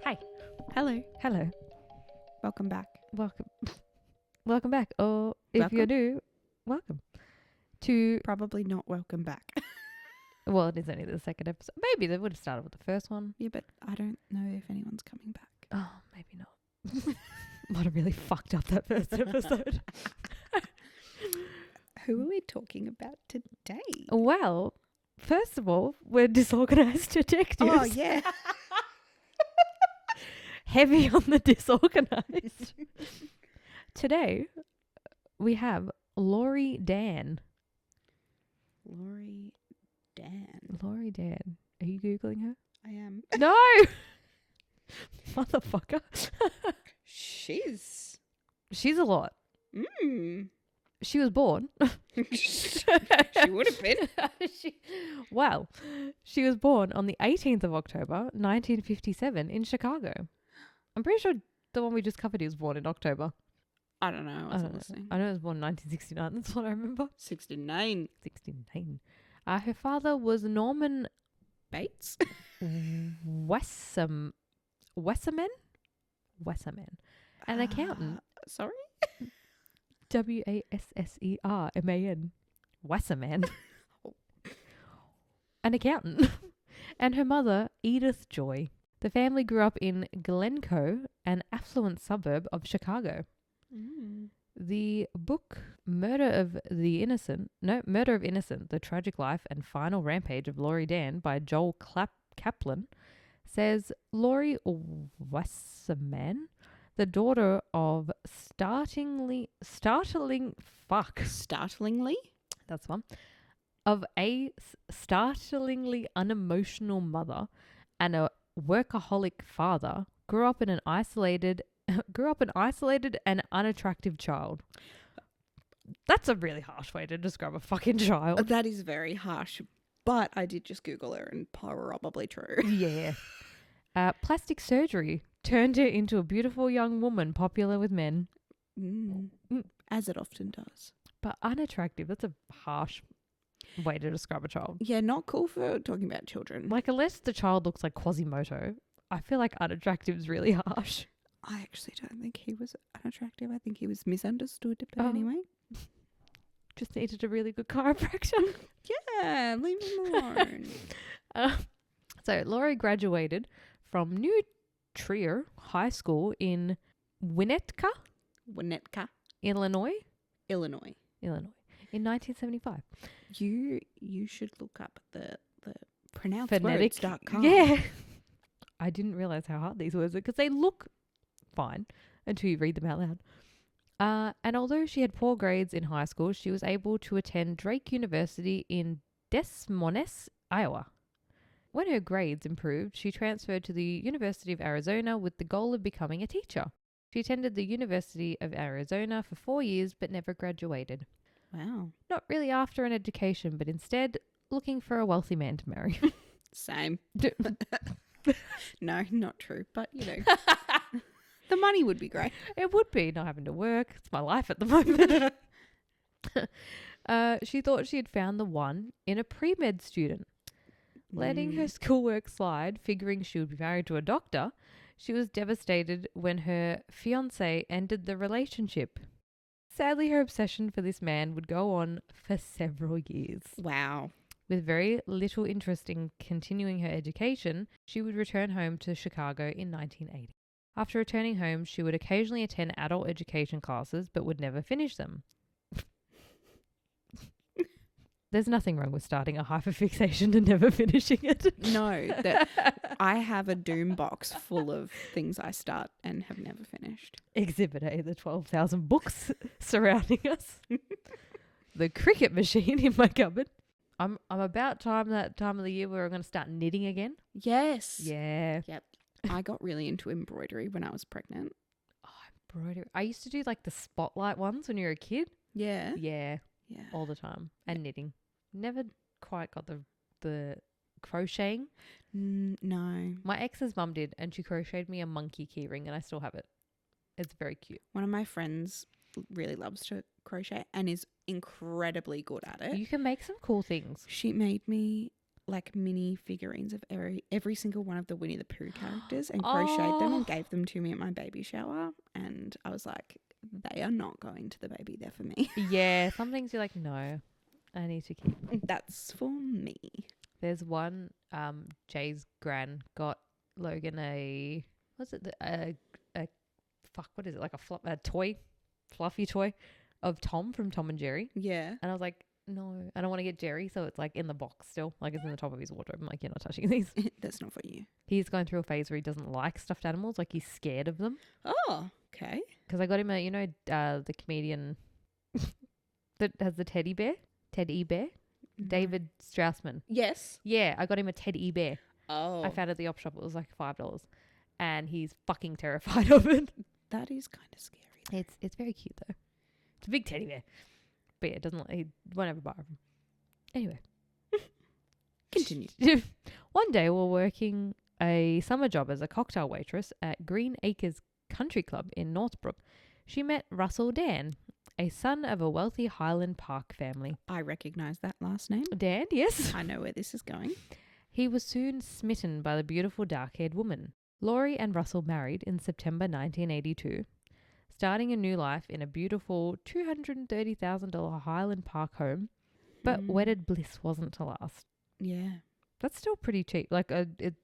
Hi. Hello. Hello. Welcome back. Welcome back. Or if you're Welcome? new, welcome to. Probably not welcome back. Well, it is only the second episode. Maybe they would have started with the first one. Yeah, but I don't know if anyone's coming back. Oh, maybe not. Might have really fucked up that first episode. Who are we talking about today? Well, first of all, we're disorganized detectives. Oh, yeah. Heavy on the disorganized. Today, we have Laurie Dann. Laurie Dann. Laurie Dann. Are you Googling her? I am. No! Motherfucker. She's. She's a lot. She was born. She would have been. She was born on the 18th of October, 1957 in Chicago. I'm pretty sure the one we just covered was born in October. I don't know. I wasn't listening. I know it was born in 1969. That's what I remember. 69. 69. Her father was Norman Bates? Wesserman, an accountant. Sorry? Wasserman. Wasserman. An accountant. And her mother, Edith Joy. The family grew up in Glencoe, an affluent suburb of Chicago. The book Murder of Innocent, The Tragic Life and Final Rampage of Laurie Dann by Joel Kaplan says Laurie Wasserman, the daughter of startlingly, that's one, of a startlingly unemotional mother and a workaholic father, grew up an isolated and unattractive child. That's a really harsh way to describe a fucking child. That is very harsh, but I did just Google her and probably true. Yeah. Plastic surgery turned her into a beautiful young woman popular with men. As it often does. But unattractive, that's a harsh way to describe a child. Yeah, not cool for talking about children. Like, unless the child looks like Quasimodo, I feel like unattractive is really harsh. I actually don't think he was unattractive. I think he was misunderstood. But anyway. Just needed a really good chiropractor. Yeah, leave him alone. So, Laurie graduated from New Trier High School in Winnetka, Illinois, in 1975. You should look up the Phonetic. pronouncewords.com. Yeah. I didn't realize how hard these words are because they look fine until you read them out loud. And although she had poor grades in high school, she was able to attend Drake University in Des Moines, Iowa. When her grades improved, she transferred to the University of Arizona with the goal of becoming a teacher. She attended the University of Arizona for 4 years but never graduated. Wow. Not really after an education, but instead looking for a wealthy man to marry. Same. No, not true. But, the money would be great. It would be, not having to work. It's my life at the moment. She thought she had found the one in a pre-med student. Letting her schoolwork slide, figuring she would be married to a doctor, she was devastated when her fiancé ended the relationship. Sadly, her obsession for this man would go on for several years. Wow. With very little interest in continuing her education, she would return home to Chicago in 1980. After returning home, she would occasionally attend adult education classes but would never finish them. There's nothing wrong with starting a hyperfixation and never finishing it. No, I have a doom box full of things I start and have never finished. Exhibit A, the 12,000 books surrounding us. The cricket machine in my cupboard. I'm about that time of the year where I'm going to start knitting again. Yes. Yeah. Yep. I got really into embroidery when I was pregnant. Oh, embroidery. I used to do like the spotlight ones when you were a kid. Yeah. Yeah. Yeah. All the time. And knitting. Never quite got the crocheting. No. My ex's mum did, and she crocheted me a monkey keyring, and I still have it. It's very cute. One of my friends really loves to crochet and is incredibly good at it. You can make some cool things. She made me like mini figurines of every single one of the Winnie the Pooh characters and crocheted them and gave them to me at my baby shower. And I was like, they are not going to the baby. They're for me. Yeah, some things you're like, no, I need to keep. That's for me. There's one, Jay's gran got Logan what is it, like a toy, fluffy toy of Tom from Tom and Jerry. Yeah. And I was like, no, I don't want to get Jerry, so it's like in the box still, like it's in the top of his wardrobe. I'm like, you're not touching these. That's not for you. He's going through a phase where he doesn't like stuffed animals, like he's scared of them. Oh, okay. Because I got him the comedian that has the teddy bear, David Straussman. Yes. Yeah, I got him a teddy bear. Oh. I found it at the op shop. It was like $5, and he's fucking terrified of it. That is kind of scary. It's very cute though. It's a big teddy bear, but yeah, he won't ever borrow them. Anyway, continue. One day, we're working a summer job as a cocktail waitress at Green Acres Country Club in Northbrook. She met Russell Dann, a son of a wealthy Highland Park family. I recognise that last name. Dan, yes. I know where this is going. He was soon smitten by the beautiful dark-haired woman. Laurie and Russell married in September 1982, starting a new life in a beautiful $230,000 Highland Park home, but wedded bliss wasn't to last. Yeah. That's still pretty cheap. Like $230 in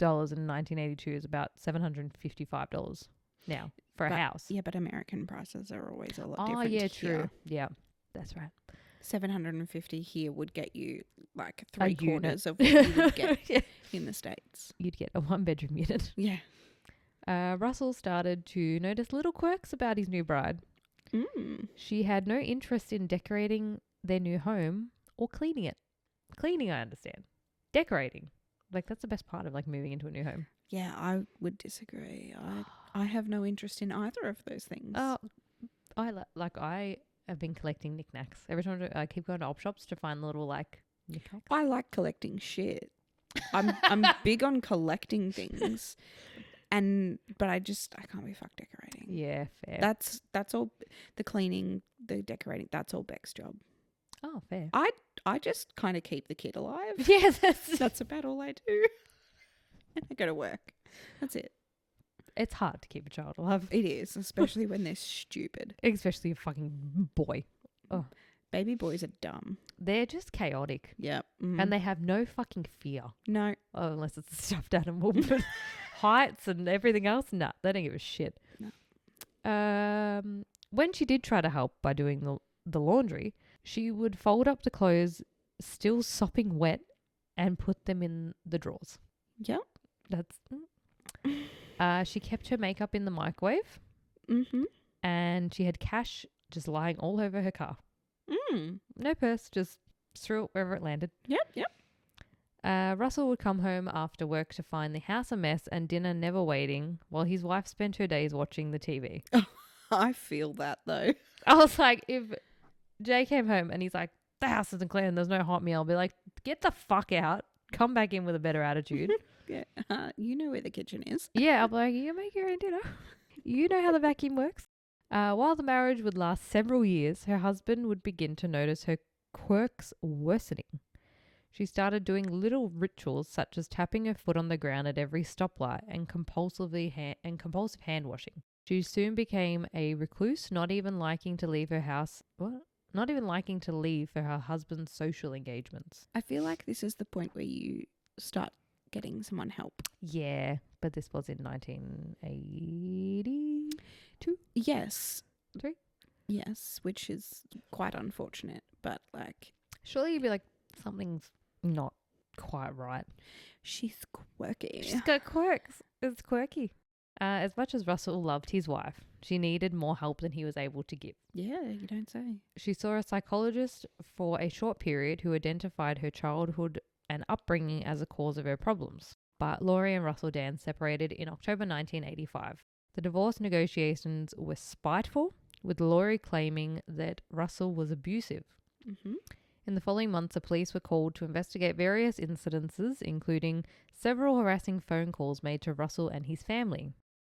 1982 is about $755 now for a house. Yeah, but American prices are always a lot different. Oh, yeah, true. Yeah, that's right. 750 here would get you like 3/4 of what you would get in the States. You'd get a 1-bedroom unit. Yeah. Russell started to notice little quirks about his new bride. She had no interest in decorating their new home or cleaning it. Cleaning, I understand. Decorating, like that's the best part of like moving into a new home. Yeah, I would disagree. I have no interest in either of those things. Oh, I have been collecting knickknacks. Every time I keep going to op shops to find little like knickknacks. I like collecting shit. I'm big on collecting things, but I can't be fucked decorating. Yeah, fair. That's all. The cleaning, the decorating, that's all Beck's job. Oh, fair. I just kind of keep the kid alive. Yeah, that's about all I do. And I go to work. That's it. It's hard to keep a child alive. It is, especially when they're stupid. Especially a fucking boy. Oh, baby boys are dumb. They're just chaotic. Yep. And they have no fucking fear. No. Oh, unless it's a stuffed animal. But heights and everything else, nah, they don't give a shit. No. When she did try to help by doing the laundry, she would fold up the clothes still sopping wet and put them in the drawers. Yep. She kept her makeup in the microwave. And she had cash just lying all over her car. No purse, just threw it wherever it landed. Yep. Russell would come home after work to find the house a mess and dinner never waiting, while his wife spent her days watching the TV. I feel that though. I was like, if Jay came home and he's like, the house isn't clean, there's no hot meal, I'll be like, get the fuck out. Come back in with a better attitude. Yeah, you know where the kitchen is. Yeah, I'll be like, you make your own dinner. You know how the vacuum works. While the marriage would last several years, her husband would begin to notice her quirks worsening. She started doing little rituals such as tapping her foot on the ground at every stoplight and compulsive hand washing. She soon became a recluse, not even liking to leave her house. Not even liking to leave for her husband's social engagements. I feel like this is the point where you start getting someone help. Yeah, but this was in 1982. Yes. 3? Yes, which is quite unfortunate, but like... Surely you'd be like, something's not quite right. She's quirky. She's got quirks. It's quirky. As much as Russell loved his wife, she needed more help than he was able to give. Yeah, you don't say. She saw a psychologist for a short period who identified her childhood and upbringing as a cause of her problems. But Laurie and Russell Dann separated in October 1985. The divorce negotiations were spiteful, with Laurie claiming that Russell was abusive. In the following months, the police were called to investigate various incidences, including several harassing phone calls made to Russell and his family.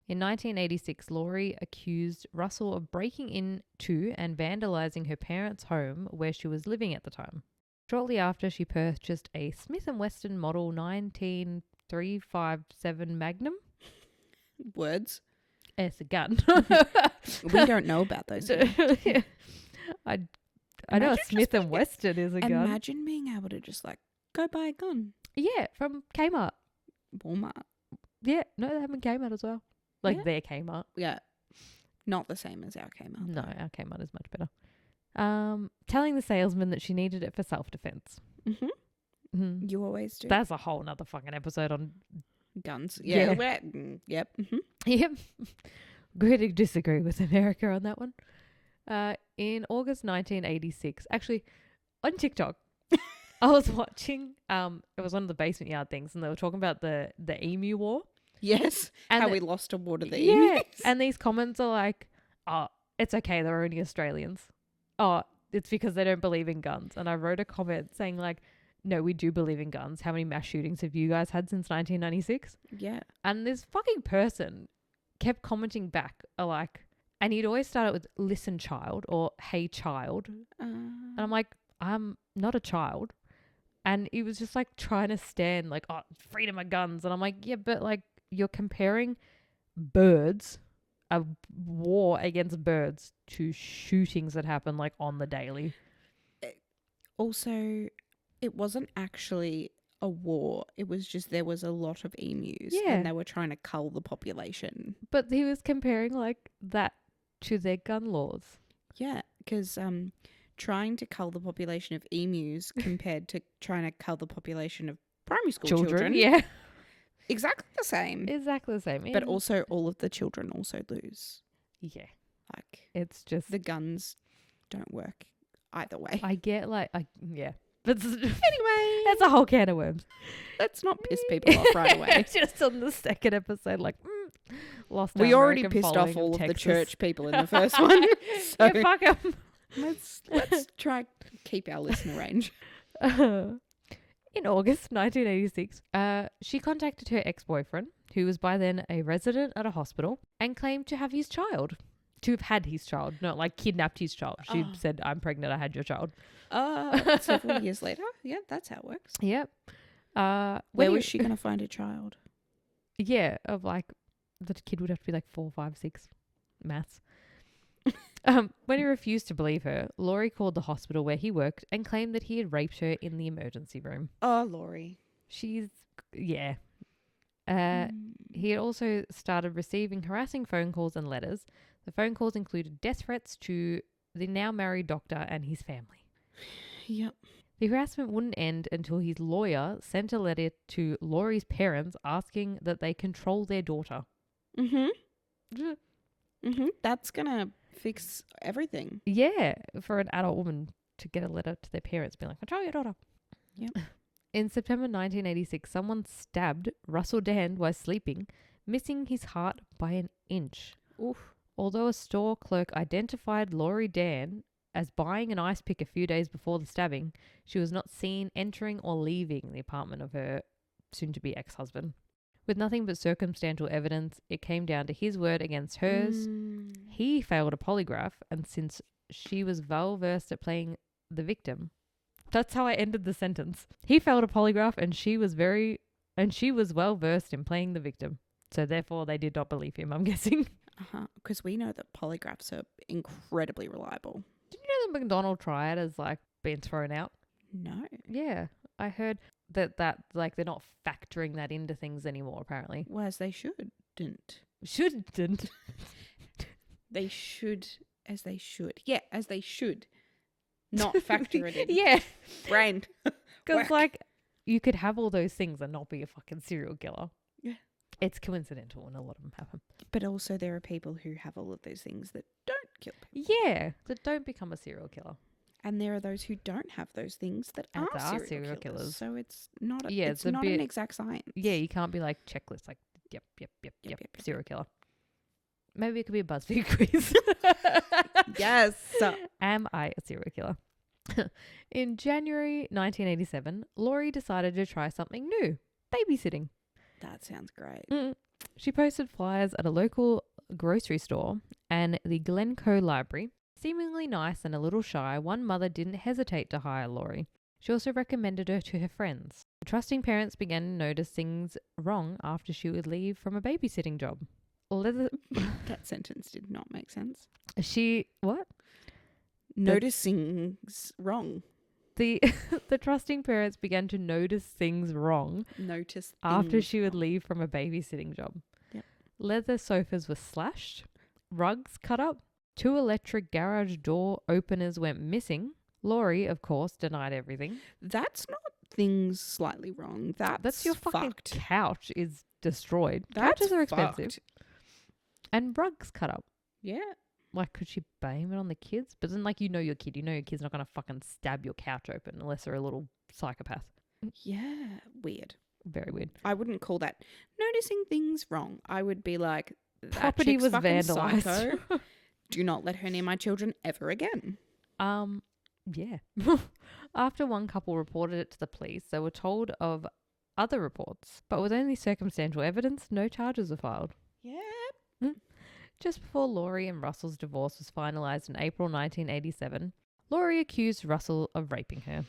In 1986, Laurie accused Russell of breaking into and vandalizing her parents' home where she was living at the time. Shortly after, she purchased a Smith & Wesson Model 19357 Magnum. Words. It's a gun. We don't know about those yet. I know a Imagine Smith just & Wesson is a gun. Imagine being able to just like go buy a gun. Yeah, from Kmart. Walmart. Yeah, no, they have in Kmart as well. Like Yeah. their Kmart. Yeah. Not the same as our Kmart. No, our Kmart is much better. Telling the salesman that she needed it for self-defense. Mm-hmm. Mm-hmm. You always do. That's a whole nother fucking episode on... Guns. Yeah. Yep. Mm-hmm. Yep. Agree to disagree with America on that one. In August 1986, actually, on TikTok, I was watching, it was one of the basement yard things, and they were talking about the emu war. Yes. And how we lost a war to the yeah, emus. and these comments are like, oh, it's okay, they're only Australians. Oh, it's because they don't believe in guns. And I wrote a comment saying like, no, we do believe in guns. How many mass shootings have you guys had since 1996? Yeah. And this fucking person kept commenting back like, and he'd always start it with listen child or hey child. And I'm like, I'm not a child. And he was just like trying to stand like, oh, freedom of guns. And I'm like, yeah, but like you're comparing birds, a war against birds, to shootings that happen like on the daily. Also, it wasn't actually a war. It was just there was a lot of emus. Yeah. And they were trying to cull the population. But he was comparing like that to their gun laws. Yeah, because trying to cull the population of emus compared to trying to cull the population of primary school children. Yeah. Exactly the same. Exactly the same. But also all of the children also lose. Yeah. Like It's just... the guns don't work either way. I get like... yeah. But Anyway, that's a whole can of worms. let's not piss people off right away. Just on the second episode, like, lost our We already American pissed off following all of the Texas. church people in the first one. So Yeah, fuck 'em. let's try keep our listener range. In August 1986, she contacted her ex-boyfriend, who was by then a resident at a hospital, and claimed to have his child. To have had his child, not like kidnapped his child. She said, I'm pregnant, I had your child. Several years later. Yeah, that's how it works. Yep. Where was she going to find a child? Yeah, of like, the kid would have to be like 4, 5, 6. Maths. When he refused to believe her, Laurie called the hospital where he worked and claimed that he had raped her in the emergency room. Oh, Laurie. Yeah. He had also started receiving harassing phone calls and letters. The phone calls included death threats to the now married doctor and his family. Yep. The harassment wouldn't end until his lawyer sent a letter to Laurie's parents asking that they control their daughter. That's going to fix everything. Yeah, for an adult woman to get a letter to their parents being like, control your daughter. Yep. In September 1986, someone stabbed Russell Dann while sleeping, missing his heart by an inch. Oof. Although a store clerk identified Laurie Dann as buying an ice pick a few days before the stabbing, she was not seen entering or leaving the apartment of her soon-to-be ex-husband. With nothing but circumstantial evidence, it came down to his word against hers. He failed a polygraph, and since she was well-versed at playing the victim... That's how I ended the sentence. He failed a polygraph, and she was well-versed in playing the victim. So therefore, they did not believe him, I'm guessing. Because we know that polygraphs are incredibly reliable. Did you know the McDonald triad has like been thrown out? No. Yeah, I heard that like they're not factoring that into things anymore. Apparently, Well, as they shouldn't. shouldn't. They should, as they should. Yeah, as they should. Not factor it in. Yeah, Brain. because like you could have all those things and not be a fucking serial killer. Yeah. It's coincidental, and a lot of them happen. But also there are people who have all of those things that don't kill people. Yeah, that don't become a serial killer. And there are those who don't have those things that And are that are serial serial killers. killers. So it's not a, Yeah, it's it's a not bit- an exact science. Yeah, you can't be like checklist, like yep, serial killer. Maybe it could be a BuzzFeed quiz. Yes. Am I a serial killer? In January 1987, Laurie decided to try something new, babysitting. That sounds great. She posted flyers at a local grocery store and the Glencoe Library. Seemingly nice and a little shy, one mother didn't hesitate to hire Laurie. She also recommended her to her friends. The trusting parents began to notice things wrong after she would leave from a babysitting job. That sentence did not make sense. What? Noticing's wrong. The trusting parents began to notice things wrong after she would leave from a babysitting job. Yep. Leather sofas were slashed, rugs cut up, 2 electric garage door openers went missing. Laurie, of course, denied everything. That's not things slightly wrong. That's your fucking fucked. couch is destroyed. That's Couches are expensive. fucked. And rugs cut up. Yeah. Like, could she blame it on the kids? But then, like, you know your kid's not going to fucking stab your couch open unless they're a little psychopath. Yeah. Weird. Very weird. I wouldn't call that noticing things wrong. I would be like, that Property chick's was fucking vandalized. psycho. Do not let her near my children ever again. Yeah. After one couple reported it to the police, they were told of other reports, but with only circumstantial evidence, no charges were filed. Yeah. Just before Laurie and Russell's divorce was finalised in April 1987, Laurie accused Russell of raping her.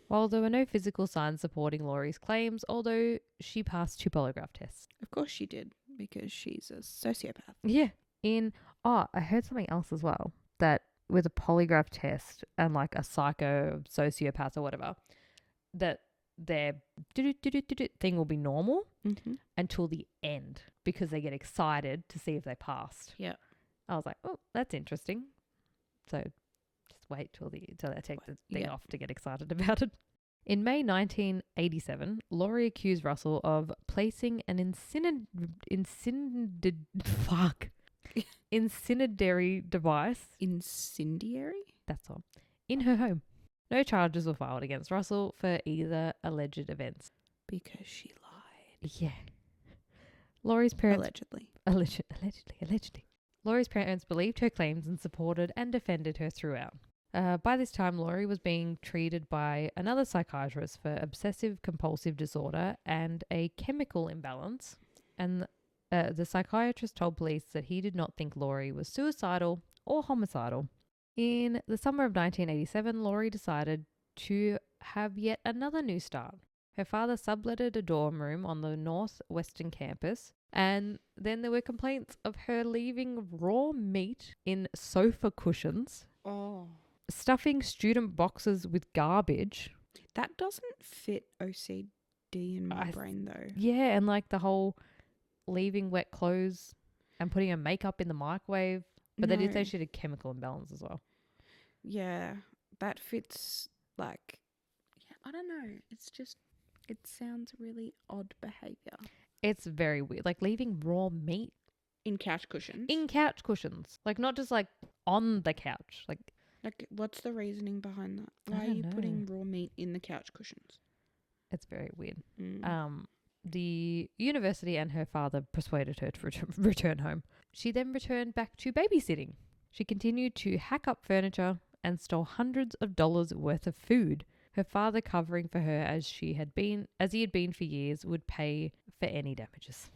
While there were no physical signs supporting Laurie's claims, although she passed 2 polygraph tests. Of course she did, because she's a sociopath. Yeah. I heard something else as well, that with a polygraph test and like a psycho, sociopath or whatever, that their thing will be normal until the end because they get excited to see if they passed. Yeah. I was like, oh, that's interesting. So just wait till they take the thing off to get excited about it. In May 1987, Laurie accused Russell of placing an incendiary device. Incendiary? That's all. In her home. No charges were filed against Russell for either alleged events. Because she lied. Yeah. Laurie's parents... Allegedly. Laurie's parents believed her claims and supported and defended her throughout. By this time, Laurie was being treated by another psychiatrist for obsessive compulsive disorder and a chemical imbalance, and the psychiatrist told police that he did not think Laurie was suicidal or homicidal. In the summer of 1987, Laurie decided to have yet another new start. Her father subletted a dorm room on the northwestern campus, and then there were complaints of her leaving raw meat in sofa cushions, stuffing student boxes with garbage. That doesn't fit OCD in my brain, though. Yeah, and like the whole leaving wet clothes and putting her makeup in the microwave. But they did say she had a chemical imbalance as well. Yeah, that fits like, I don't know. It's just, it sounds really odd behavior. It's very weird. Like leaving raw meat. In couch cushions? In couch cushions. Like not just like on the couch. Like what's the reasoning behind that? Why are you putting raw meat in the couch cushions? It's very weird. The university and her father persuaded her to return home. She then returned back to babysitting. She continued to hack up furniture and stole hundreds of dollars worth of food. Her father, covering for her as he had been for years, would pay for any damages.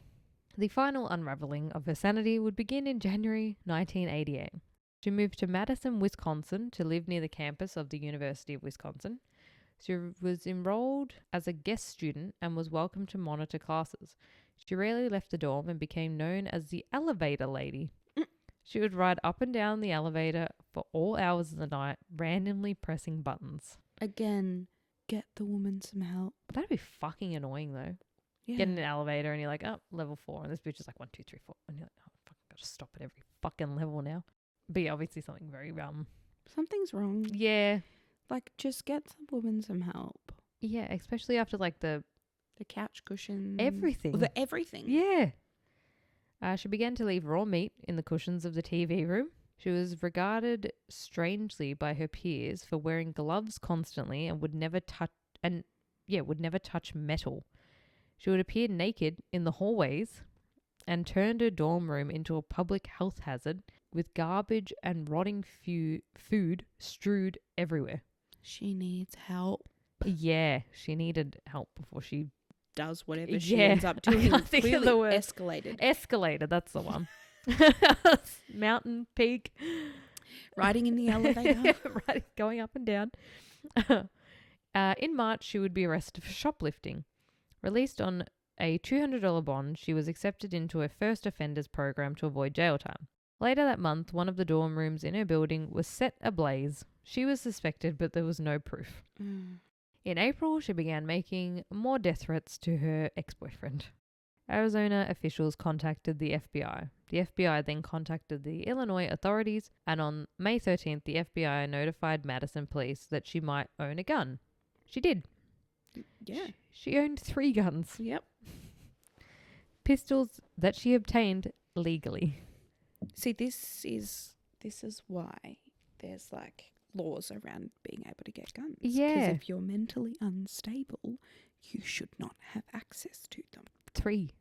The final unraveling of her sanity would begin in January 1988. She moved to Madison, Wisconsin to live near the campus of the University of Wisconsin. She was enrolled as a guest student and was welcome to monitor classes. She rarely left the dorm and became known as the elevator lady. She would ride up and down the elevator for all hours of the night, randomly pressing buttons. Again, get the woman some help. That'd be fucking annoying though. Yeah. Get in an elevator and you're like, oh, level 4. And this bitch is like 1, 2, 3, 4. And you're like, oh, fuck, I've got to stop at every fucking level now. But yeah, obviously something very, something's wrong. Yeah. Like, just get some woman some help. Yeah, especially after like the couch cushions. Everything. Everything. Yeah. She began to leave raw meat in the cushions of the TV room. She was regarded strangely by her peers for wearing gloves constantly and would never touch metal. She would appear naked in the hallways and turned her dorm room into a public health hazard with garbage and rotting food strewed everywhere. She needs help. Yeah, she needed help before she does whatever she ends up doing. Clearly the word. Escalated, that's the one. Mountain peak. Riding in the elevator. Going up and down. In March, she would be arrested for shoplifting. Released on a $200 bond, she was accepted into a first offenders program to avoid jail time. Later that month, one of the dorm rooms in her building was set ablaze. She was suspected, but there was no proof. In April, she began making more death threats to her ex-boyfriend. Arizona officials contacted the FBI. The FBI then contacted the Illinois authorities, and on May 13th, the FBI notified Madison police that she might own a gun. She did. Yeah. She owned 3 guns. Yep. Pistols that she obtained legally. See, this is why there's like laws around being able to get guns. Yeah. Because if you're mentally unstable, you should not have access to them. 3.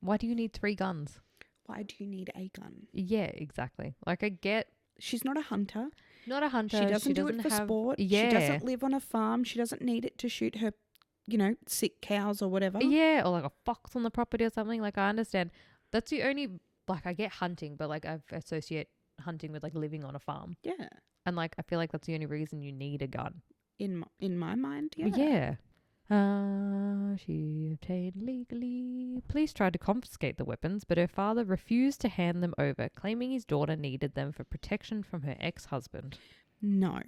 Why do you need 3 guns? Why do you need a gun? Yeah, exactly. Like, I get... She's not a hunter. Not a hunter. She doesn't do it for sport. Yeah. She doesn't live on a farm. She doesn't need it to shoot her, sick cows or whatever. Yeah, or like a fox on the property or something. Like, I understand. That's the only... Like, I get hunting, but like, I associate hunting with like living on a farm. Yeah. And like, I feel like that's the only reason you need a gun. In my mind, yeah. Yeah. She obtained legally. Police tried to confiscate the weapons, but her father refused to hand them over, claiming his daughter needed them for protection from her ex-husband. No.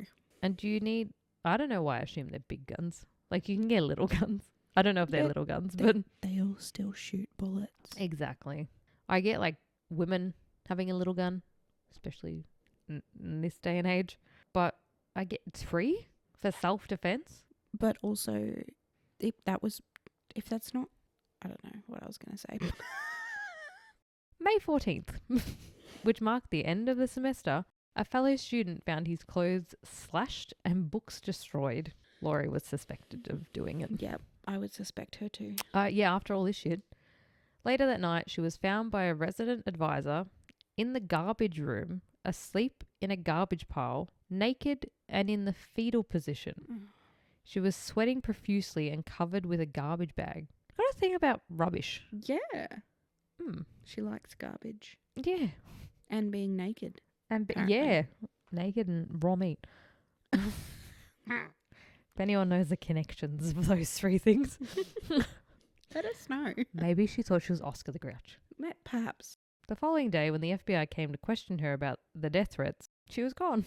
And do you need... I don't know why I assume they're big guns. Like, you can get little guns. I don't know if they're little guns, but... They all still shoot bullets. Exactly. I get, like, women having a little gun, especially in this day and age. But I get 3 for self-defense. But also... If that's not, I don't know what I was going to say. May 14th, which marked the end of the semester, a fellow student found his clothes slashed and books destroyed. Laurie was suspected of doing it. Yeah, I would suspect her too. Yeah, after all this shit. Later that night, she was found by a resident advisor in the garbage room, asleep in a garbage pile, naked and in the fetal position. She was sweating profusely and covered with a garbage bag. Got a thing about rubbish. Yeah. She likes garbage. Yeah. And being naked. And yeah, naked and raw meat. If anyone knows the connections of those 3 things. Let us know. Maybe she thought she was Oscar the Grouch. Perhaps. The following day, when the FBI came to question her about the death threats, she was gone.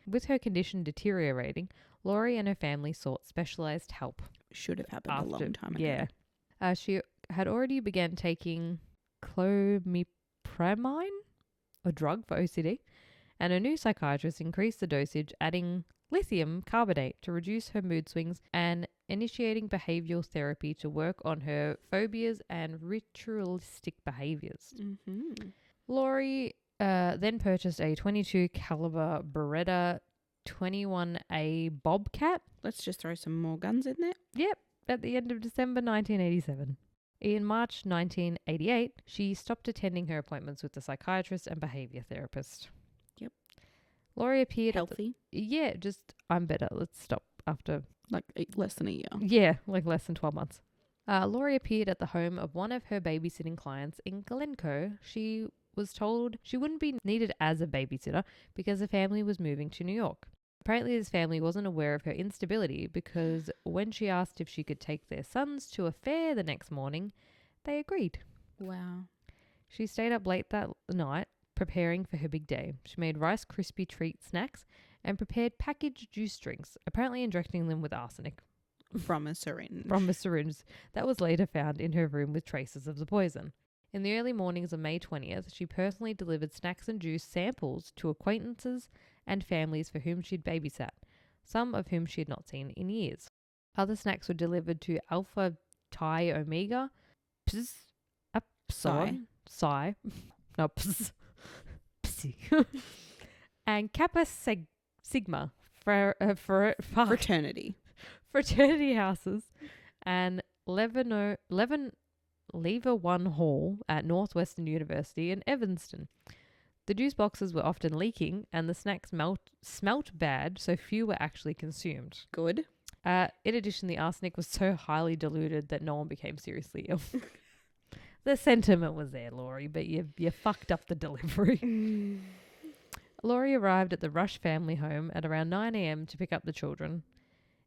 With her condition deteriorating, Laurie and her family sought specialised help. Should have happened a long time ago. Yeah. She had already began taking clomipramine, a drug for OCD, and a new psychiatrist increased the dosage, adding lithium carbonate to reduce her mood swings and initiating behavioural therapy to work on her phobias and ritualistic behaviours. Laurie then purchased a .22 caliber Beretta 21A Bobcat. Let's just throw some more guns in there. Yep, at the end of December 1987. In March 1988, she stopped attending her appointments with the psychiatrist and behaviour therapist. Yep. Laurie appeared... Healthy? I'm better. Let's stop after... Like less than a year. Yeah, like less than 12 months. Laurie appeared at the home of one of her babysitting clients in Glencoe. She was told she wouldn't be needed as a babysitter because the family was moving to New York. Apparently, this family wasn't aware of her instability because when she asked if she could take their sons to a fair the next morning, they agreed. Wow. She stayed up late that night preparing for her big day. She made Rice Krispie treat snacks and prepared packaged juice drinks, apparently injecting them with arsenic. From a syringe. From a syringe that was later found in her room with traces of the poison. In the early mornings of May 20th, she personally delivered snacks and juice samples to acquaintances and families for whom she'd babysat, some of whom she had not seen in years. Other snacks were delivered to Alpha Chi Omega, Psi, and Kappa Sigma fraternity houses, and Lever One Hall at Northwestern University in Evanston. The juice boxes were often leaking and the snacks smelt bad, so few were actually consumed. Good. In addition, the arsenic was so highly diluted that no one became seriously ill. The sentiment was there, Laurie, but you fucked up the delivery. Laurie arrived at the Rush family home at around 9 a.m. to pick up the children.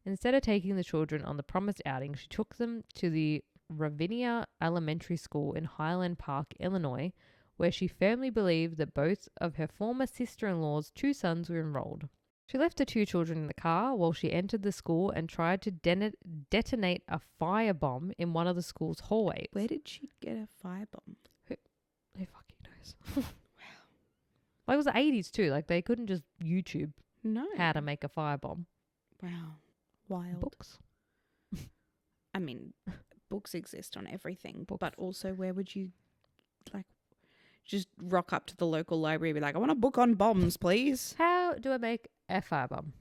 Instead of taking the children on the promised outing, she took them to the Ravinia Elementary School in Highland Park, Illinois, where she firmly believed that both of her former sister-in-law's 2 sons were enrolled. She left the 2 children in the car while she entered the school and tried to detonate a firebomb in one of the school's hallways. Where did she get a firebomb? Who fucking knows? Wow. Like, it was the 80s too. Like, they couldn't just YouTube how to make a firebomb. Wow. Wild. Books. I mean, books exist on everything, but also where would you, like, just rock up to the local library and be like, I want a book on bombs, please? How do I make a firebomb?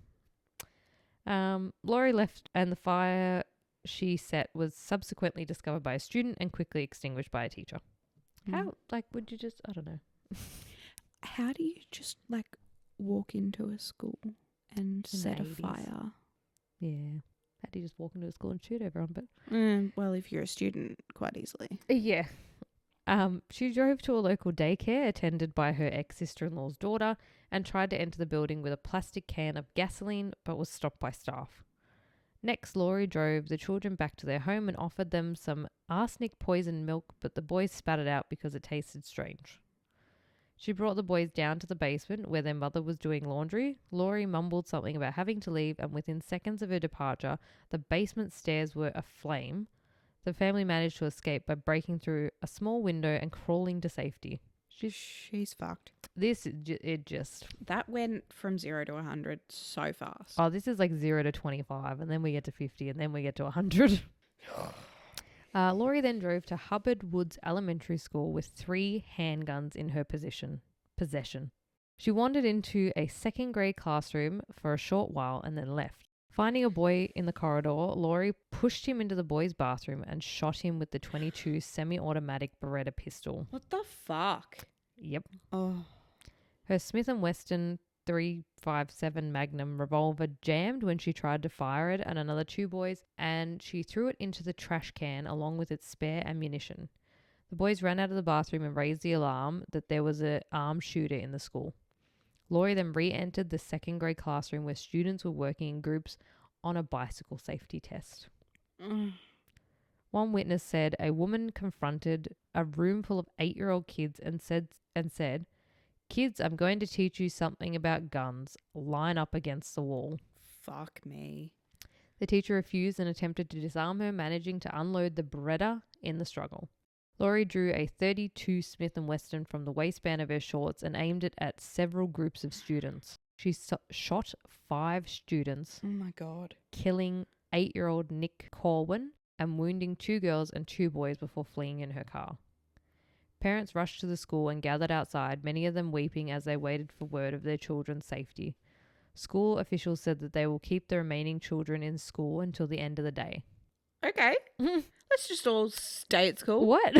Laurie left and the fire she set was subsequently discovered by a student and quickly extinguished by a teacher. How, like, would you just, I don't know. How do you just, like, walk into a school and set a fire? Yeah. How do you just walk into a school and shoot everyone? But well, if you're a student, quite easily. Yeah. She drove to a local daycare attended by her ex-sister-in-law's daughter and tried to enter the building with a plastic can of gasoline but was stopped by staff. Next, Laurie drove the children back to their home and offered them some arsenic poisoned milk, but the boys spat it out because it tasted strange. She brought the boys down to the basement where their mother was doing laundry. Laurie mumbled something about having to leave, and within seconds of her departure, the basement stairs were aflame. The family managed to escape by breaking through a small window and crawling to safety. She's fucked. That went from 0 to 100 so fast. Oh, this is like 0 to 25, and then we get to 50, and then we get to 100. Laurie then drove to Hubbard Woods Elementary School with 3 handguns in her possession. She wandered into a 2nd grade classroom for a short while and then left. Finding a boy in the corridor, Laurie pushed him into the boys' bathroom and shot him with the .22 semi-automatic Beretta pistol. What the fuck? Yep. Oh. Her Smith & Wesson .357 Magnum revolver jammed when she tried to fire it at another 2 boys, and she threw it into the trash can along with its spare ammunition. The boys ran out of the bathroom and raised the alarm that there was an armed shooter in the school. Laurie then re-entered the 2nd grade classroom where students were working in groups on a bicycle safety test. One witness said a woman confronted a room full of 8-year-old kids and said, "Kids, I'm going to teach you something about guns. Line up against the wall." Fuck me. The teacher refused and attempted to disarm her, managing to unload the Beretta in the struggle. Laurie drew a .32 Smith & Wesson from the waistband of her shorts and aimed it at several groups of students. She shot 5 students. Oh my God. Killing 8-year-old Nick Corwin and wounding 2 girls and 2 boys before fleeing in her car. Parents rushed to the school and gathered outside, many of them weeping as they waited for word of their children's safety. School officials said that they will keep the remaining children in school until the end of the day. Okay. Let's just all stay at school. What?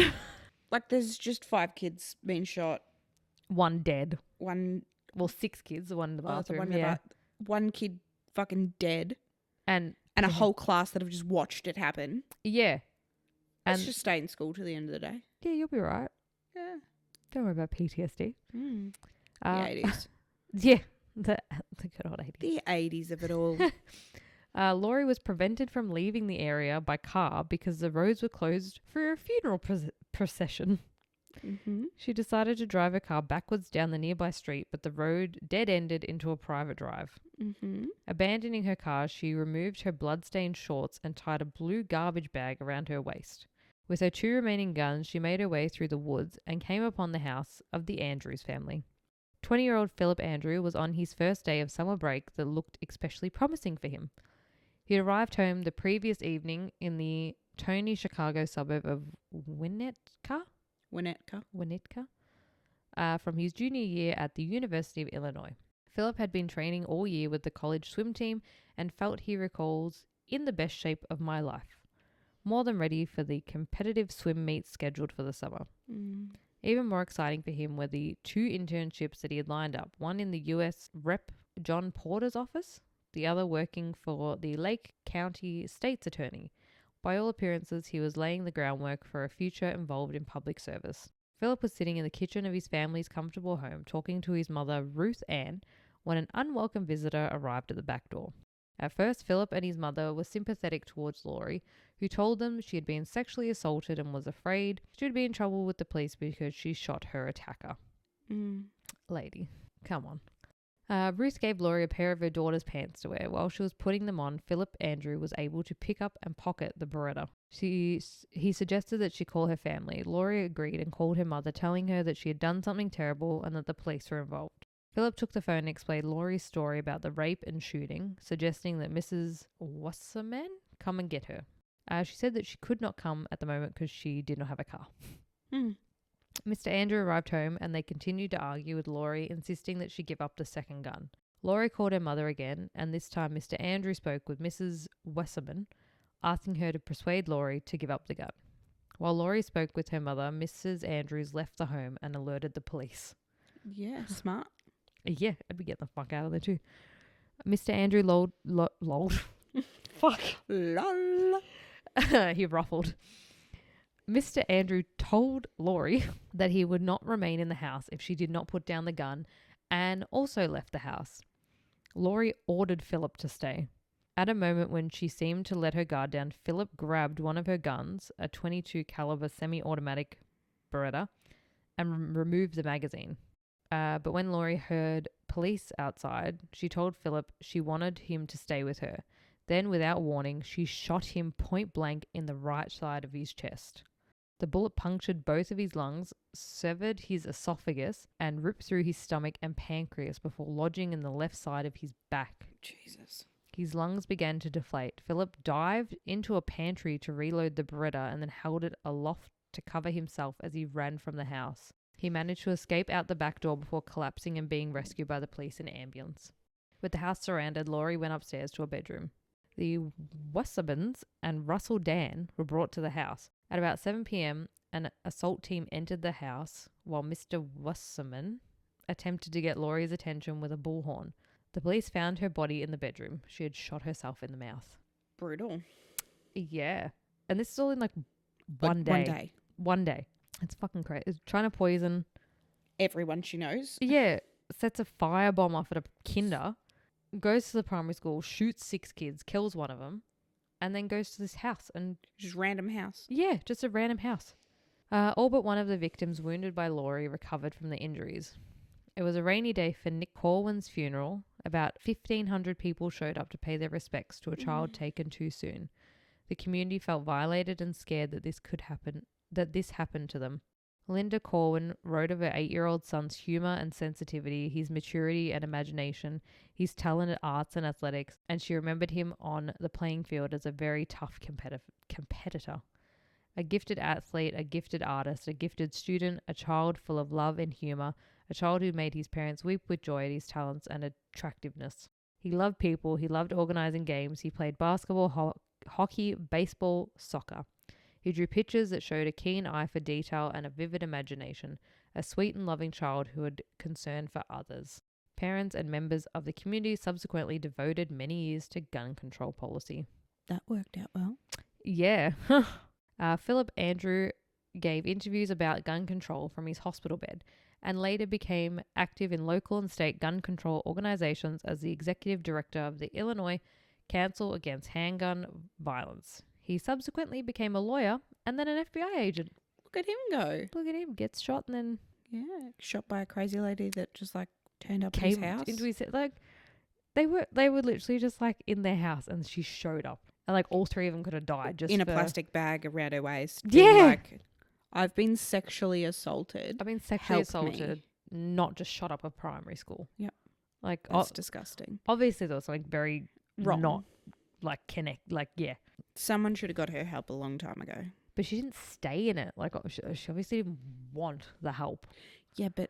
Like, there's just 5 kids being shot. 1 dead. 6 kids, the one in the bathroom. One kid fucking dead. And a whole class that have just watched it happen. Yeah. Let's just stay in school till the end of the day. Yeah, you'll be right. Yeah. Don't worry about PTSD. The 80s. Yeah. The good old 80s. The 80s of it all. Laurie was prevented from leaving the area by car because the roads were closed for a funeral procession. Mm-hmm. She decided to drive her car backwards down the nearby street, but the road dead-ended into a private drive. Mm-hmm. Abandoning her car, she removed her blood-stained shorts and tied a blue garbage bag around her waist. With her 2 remaining guns, she made her way through the woods and came upon the house of the Andrews family. 20-year-old Philip Andrew was on his first day of summer break that looked especially promising for him. He arrived home the previous evening in the Tony, Chicago suburb of Winnetka, from his junior year at the University of Illinois. Philip had been training all year with the college swim team and felt, he recalls, in the best shape of my life, more than ready for the competitive swim meets scheduled for the summer. Even more exciting for him were the 2 internships that he had lined up, one in the U.S. Rep. John Porter's office, the other working for the Lake County State's Attorney. By all appearances, he was laying the groundwork for a future involved in public service. Philip was sitting in the kitchen of his family's comfortable home talking to his mother, Ruth Ann, when an unwelcome visitor arrived at the back door. At first, Philip and his mother were sympathetic towards Laurie, who told them she had been sexually assaulted and was afraid she would be in trouble with the police because she shot her attacker. Lady, come on. Ruth gave Laurie a pair of her daughter's pants to wear. While she was putting them on, Philip Andrew was able to pick up and pocket the Beretta. He suggested that she call her family. Laurie agreed and called her mother, telling her that she had done something terrible and that the police were involved. Philip took the phone and explained Laurie's story about the rape and shooting, suggesting that Mrs. Wasserman come and get her. She said that she could not come at the moment because she did not have a car. Mr. Andrew arrived home and they continued to argue with Laurie, insisting that she give up the second gun. Laurie called her mother again, and this time Mr. Andrew spoke with Mrs. Wasserman, asking her to persuade Laurie to give up the gun. While Laurie spoke with her mother, Mrs. Andrews left the home and alerted the police. Yeah, smart. Yeah, I'd be getting the fuck out of there too. Mr. Andrew lolled. Fuck. Lol. He ruffled. Mr. Andrew told Laurie that he would not remain in the house if she did not put down the gun, and also left the house. Laurie ordered Philip to stay. At a moment when she seemed to let her guard down, Philip grabbed one of her guns, a .22 caliber semi-automatic Beretta, and removed the magazine. But when Laurie heard police outside, she told Philip she wanted him to stay with her. Then, without warning, she shot him point blank in the right side of his chest. The bullet punctured both of his lungs, severed his esophagus, and ripped through his stomach and pancreas before lodging in the left side of his back. Jesus. His lungs began to deflate. Philip dived into a pantry to reload the Beretta and then held it aloft to cover himself as he ran from the house. He managed to escape out the back door before collapsing and being rescued by the police and ambulance. With the house surrounded, Laurie went upstairs to a bedroom. The Wassermans and Russell Dan were brought to the house. At about 7 p.m., an assault team entered the house while Mr. Wasserman attempted to get Laurie's attention with a bullhorn. The police found her body in the bedroom. She had shot herself in the mouth. Brutal. Yeah. And this is all in like one day. One day. It's fucking crazy. It's trying to poison everyone she knows. Yeah. Sets a firebomb off at a kinder, goes to the primary school, shoots 6 kids, kills one of them, and then goes to this house and just random house. Yeah, just a random house. All but one of the victims wounded by Laurie recovered from the injuries. It was a rainy day for Nick Corwin's funeral. About 1,500 people showed up to pay their respects to a child taken too soon. The community felt violated and scared that this happened to them. Linda Corwin wrote of her 8-year-old son's humor and sensitivity, his maturity and imagination, his talent at arts and athletics, and she remembered him on the playing field as a very tough competitor. A gifted athlete, a gifted artist, a gifted student, a child full of love and humor, a child who made his parents weep with joy at his talents and attractiveness. He loved people, he loved organizing games, he played basketball, hockey, baseball, soccer. He drew pictures that showed a keen eye for detail and a vivid imagination, a sweet and loving child who had concern for others. Parents and members of the community subsequently devoted many years to gun control policy. That worked out well. Yeah. Philip Andrew gave interviews about gun control from his hospital bed and later became active in local and state gun control organizations as the executive director of the Illinois Council Against Handgun Violence. He subsequently became a lawyer and then an FBI agent. Look at him go. Look at him. Gets shot and then... Yeah, shot by a crazy lady that just like turned up at his house. Into his, like, they were literally just like in their house and she showed up. And like all 3 of them could have died just in a plastic bag around her waist. Yeah. Like, I've been sexually assaulted. I've been sexually assaulted, not just shot up a primary school. Yep. Like, that's disgusting. Obviously there was something very wrong. Not like yeah. Someone should have got her help a long time ago. But she didn't stay in it. Like, she obviously didn't want the help. Yeah, but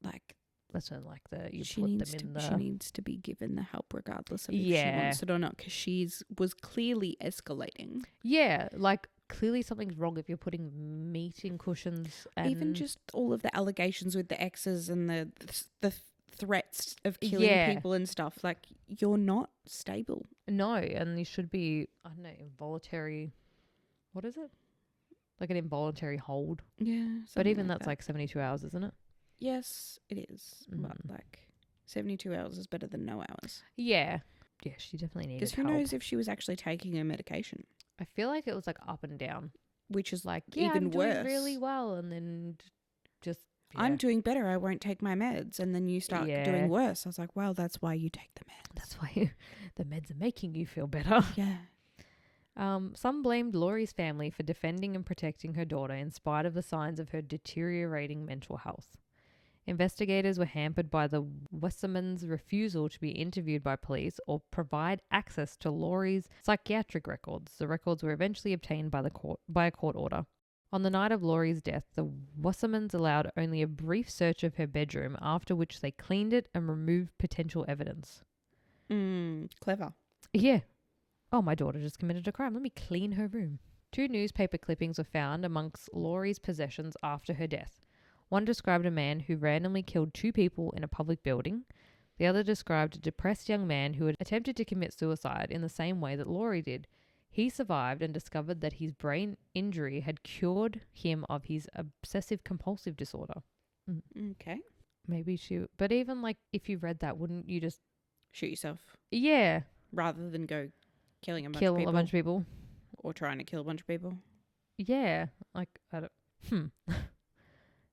like... That's when like she needs to be given the help regardless of if she wants it or not, because she was clearly escalating. Yeah, like clearly something's wrong if you're putting meat in cushions. And even just all of the allegations with the exes and the threats of killing people and stuff. Like, you're not stable. No, and you should be, I don't know, involuntary. What is it? like an involuntary hold. Yeah. But even something that's that. like 72 hours, isn't it? Yes, it is. But like 72 hours is better than no hours. Yeah. Yeah, she definitely needed Because who help. knows if she was actually taking her medication, I feel like it was like up and down. which is Like, yeah, even I'm worse. doing really well. And then just, I'm doing better. I won't take my meds. And then you start doing worse. I was like, well, that's why you take the meds. That's why the meds are making you feel better. Yeah. Some blamed Laurie's family for defending and protecting her daughter in spite of the signs of her deteriorating mental health. Investigators were hampered by the Wesserman's refusal to be interviewed by police or provide access to Laurie's psychiatric records. The records were eventually obtained by a court order. On the night of Laurie's death, the Wassermans allowed only a brief search of her bedroom, after which they cleaned it and removed potential evidence. Clever. Yeah. Oh, my daughter just committed a crime. Let me clean her room. 2 newspaper clippings were found amongst Laurie's possessions after her death. One described a man who randomly killed 2 people in a public building. The other described a depressed young man who had attempted to commit suicide in the same way that Laurie did. He survived and discovered that his brain injury had cured him of his obsessive-compulsive disorder. Okay. Maybe but even like if you read that, wouldn't you just shoot yourself? Yeah. Rather than go killing a bunch kill of people. a bunch of people. Or trying to kill a bunch of people. Yeah. Like, I don't...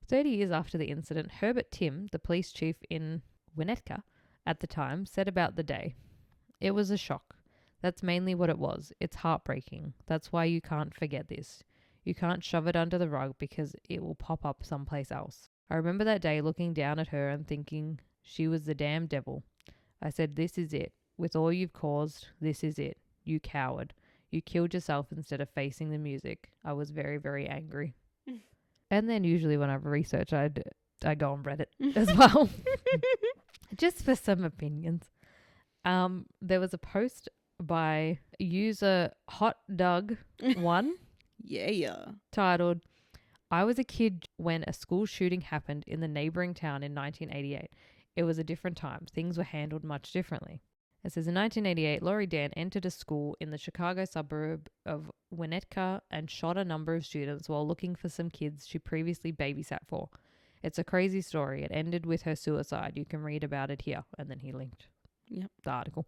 30 years after the incident, Herbert Tim, the police chief in Winnetka at the time, said about the day, "It was a shock. That's mainly what it was. It's heartbreaking. That's why you can't forget this. You can't shove it under the rug because it will pop up someplace else. I remember that day looking down at her and thinking she was the damn devil. I said, this is it. With all you've caused, this is it. You coward. You killed yourself instead of facing the music. I was very, very angry." And then usually when I research, I go on Reddit as well, just for some opinions. There was a post by user HotDug1 yeah. titled, "I was a kid when a school shooting happened in the neighboring town in 1988. It was a different time. Things were handled much differently." It says, in 1988, Laurie Dann entered a school in the Chicago suburb of Winnetka and shot a number of students while looking for some kids she previously babysat for. It's a crazy story. It ended with her suicide. You can read about it here. And then he linked the article.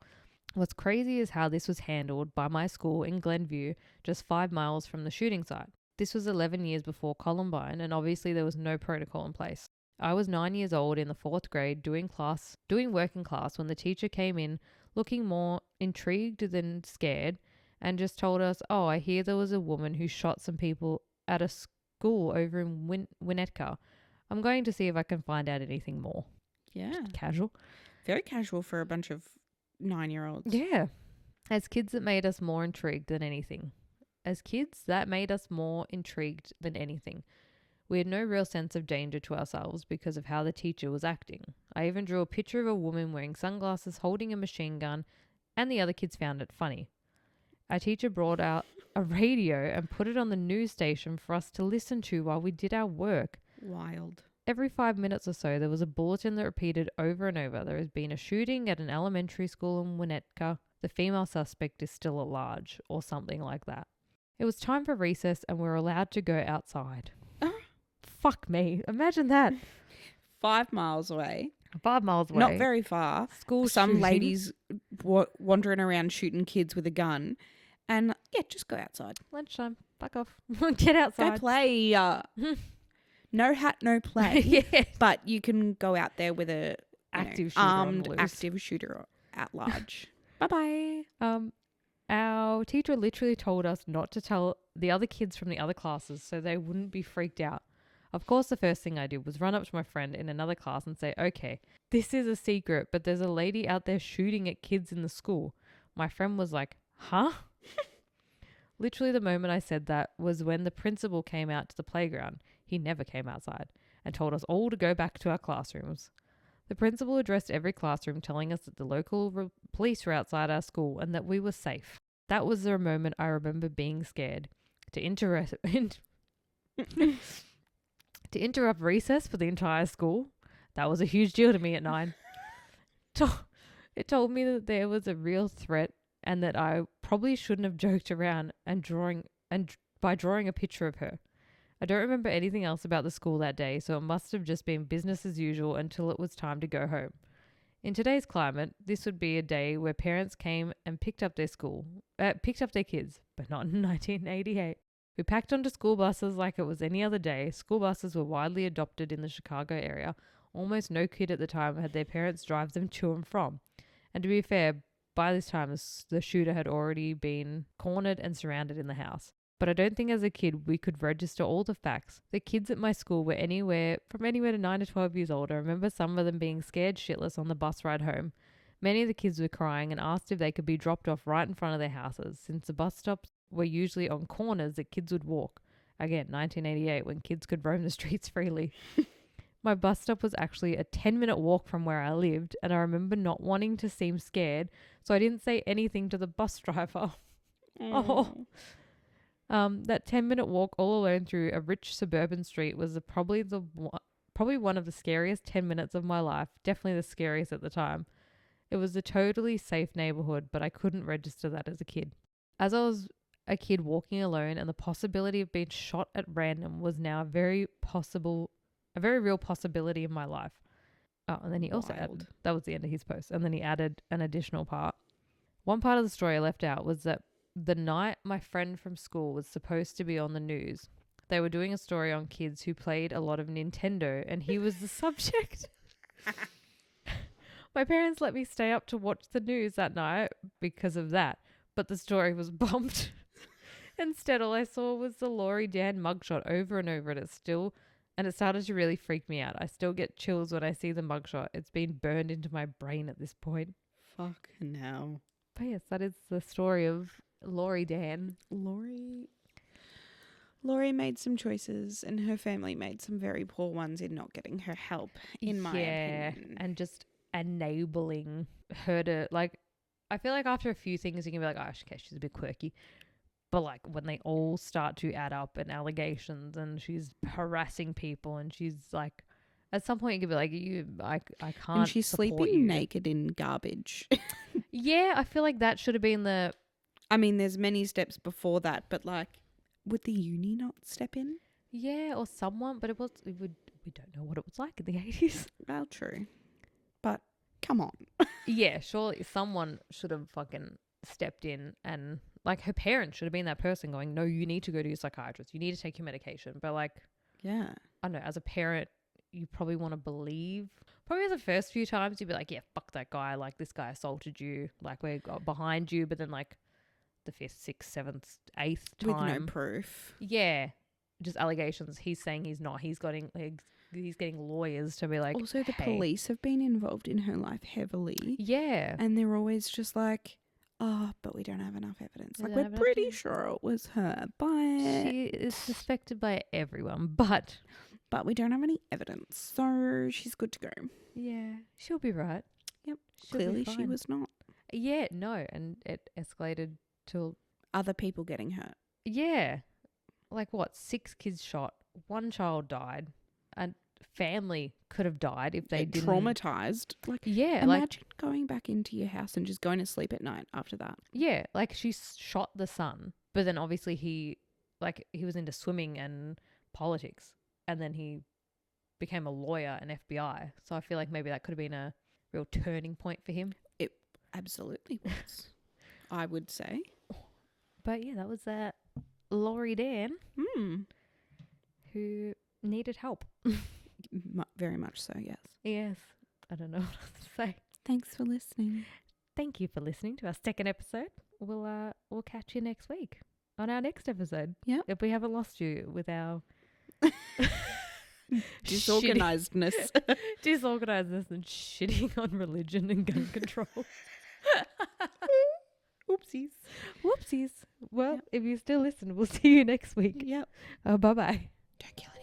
What's crazy is how this was handled by my school in Glenview, just 5 miles from the shooting site. This was 11 years before Columbine, and obviously there was no protocol in place. I was 9 years old in the 4th grade doing work in class when the teacher came in looking more intrigued than scared and just told us, "Oh, I hear there was a woman who shot some people at a school over in Winnetka. I'm going to see if I can find out anything more." Yeah. Casual. Very casual for a bunch of 9-year-olds. Yeah. As kids, it made us more intrigued than anything. We had no real sense of danger to ourselves because of how the teacher was acting. I even drew a picture of a woman wearing sunglasses holding a machine gun, and the other kids found it funny. Our teacher brought out a radio and put it on the news station for us to listen to while we did our work. Wild. Every 5 minutes or so, there was a bulletin that repeated over and over, "There has been a shooting at an elementary school in Winnetka. The female suspect is still at large," or something like that. It was time for recess and we were allowed to go outside. Fuck me. Imagine that. 5 miles away. 5 miles away. Not very far. School Some shooting. ladies wandering around shooting kids with a gun. And yeah, just go outside. Lunchtime. Fuck off. Get outside. Go play. No hat, no play. Yeah. But you can go out there with a Active shooter on the armed loose. active shooter at large. Bye-bye. Our teacher literally told us not to tell the other kids from the other classes so they wouldn't be freaked out. Of course, the first thing I did was run up to my friend in another class and say, "Okay, this is a secret, but there's a lady out there shooting at kids in the school." My friend was like, "Huh?" Literally the moment I said that was when the principal came out to the playground. He never came outside and told us all to go back to our classrooms. The principal addressed every classroom telling us that the local police were outside our school and that we were safe. That was the moment I remember being scared. To interrupt recess for the entire school, that was a huge deal to me at 9. It told me that there was a real threat and that I probably shouldn't have joked around by drawing a picture of her. I don't remember anything else about the school that day, so it must have just been business as usual until it was time to go home. In today's climate, this would be a day where parents came and picked up their kids, but not in 1988. We packed onto school buses like it was any other day. School buses were widely adopted in the Chicago area. Almost no kid at the time had their parents drive them to and from. And to be fair, by this time, the shooter had already been cornered and surrounded in the house. But I don't think as a kid we could register all the facts. The kids at my school were anywhere to 9 to 12 years old. I remember some of them being scared shitless on the bus ride home. Many of the kids were crying and asked if they could be dropped off right in front of their houses. Since the bus stops were usually on corners that kids would walk. Again, 1988, when kids could roam the streets freely. My bus stop was actually a 10-minute walk from where I lived, and I remember not wanting to seem scared, so I didn't say anything to the bus driver. Oh. That 10-minute walk all alone through a rich suburban street was probably one of the scariest 10 minutes of my life, definitely the scariest at the time. It was a totally safe neighborhood, but I couldn't register that as a kid. As I was a kid walking alone, and the possibility of being shot at random was now a very real possibility in my life. Oh, and then he also added, that was the end of his post, and then he added an additional part. One part of the story I left out was that the night my friend from school was supposed to be on the news, they were doing a story on kids who played a lot of Nintendo, and he was the subject. My parents let me stay up to watch the news that night because of that, but the story was bumped. Instead, all I saw was the Laurie Dann mugshot over and over, and it started to really freak me out. I still get chills when I see the mugshot. It's been burned into my brain at this point. Fucking hell. But yes, that is the story of Laurie Dann. Laurie made some choices, and her family made some very poor ones in not getting her help, in my opinion. And just enabling her to, like, I feel like after a few things you can be like, oh, okay, she's a bit quirky. But like when they all start to add up and allegations and she's harassing people and she's like, at some point you could be like, I can't. And she's sleeping naked in garbage. Yeah, I feel like that should have been I mean, there's many steps before that, but like, would the uni not step in? Yeah, or someone, but we don't know what it was like in the 80s. Well, true. But come on. Yeah, surely someone should have fucking stepped in, and like her parents should have been that person going, no, you need to go to your psychiatrist. You need to take your medication. But like, yeah, I don't know, as a parent, you probably want to believe. Probably the first few times you'd be like, yeah, fuck that guy. Like this guy assaulted you. Like we're behind you. But then like the 5th, 6th, 7th, 8th time. With no proof. Yeah. Just allegations. He's saying he's not. He's getting lawyers to be like, also the police have been involved in her life heavily. Yeah. And they're always just like, oh, but we don't have enough evidence. Like, we're pretty sure it was her, but she is suspected by everyone, but we don't have any evidence, so she's good to go. Yeah, she'll be right. Yep. Clearly she was not. Yeah, no, and it escalated to other people getting hurt. Yeah. Like what? 6 kids shot, 1 child died, and family could have died if they didn't. Traumatized. Like, yeah, imagine going back into your house and just going to sleep at night after that. Yeah, like she shot the son, but then obviously he was into swimming and politics, and then he became a lawyer and FBI. So I feel like maybe that could have been a real turning point for him. It absolutely was. I would say. But yeah, that was Laurie Dann, who needed help. Very much so, yes. Yes. I don't know what else to say. Thanks for listening. Thank you for listening to our second episode. We'll catch you next week on our next episode. Yeah. If we haven't lost you with our disorganizedness. Disorganizedness and shitting on religion and gun control. Whoopsies. Well, if you still listen, we'll see you next week. Yep. Bye-bye. Don't kill it.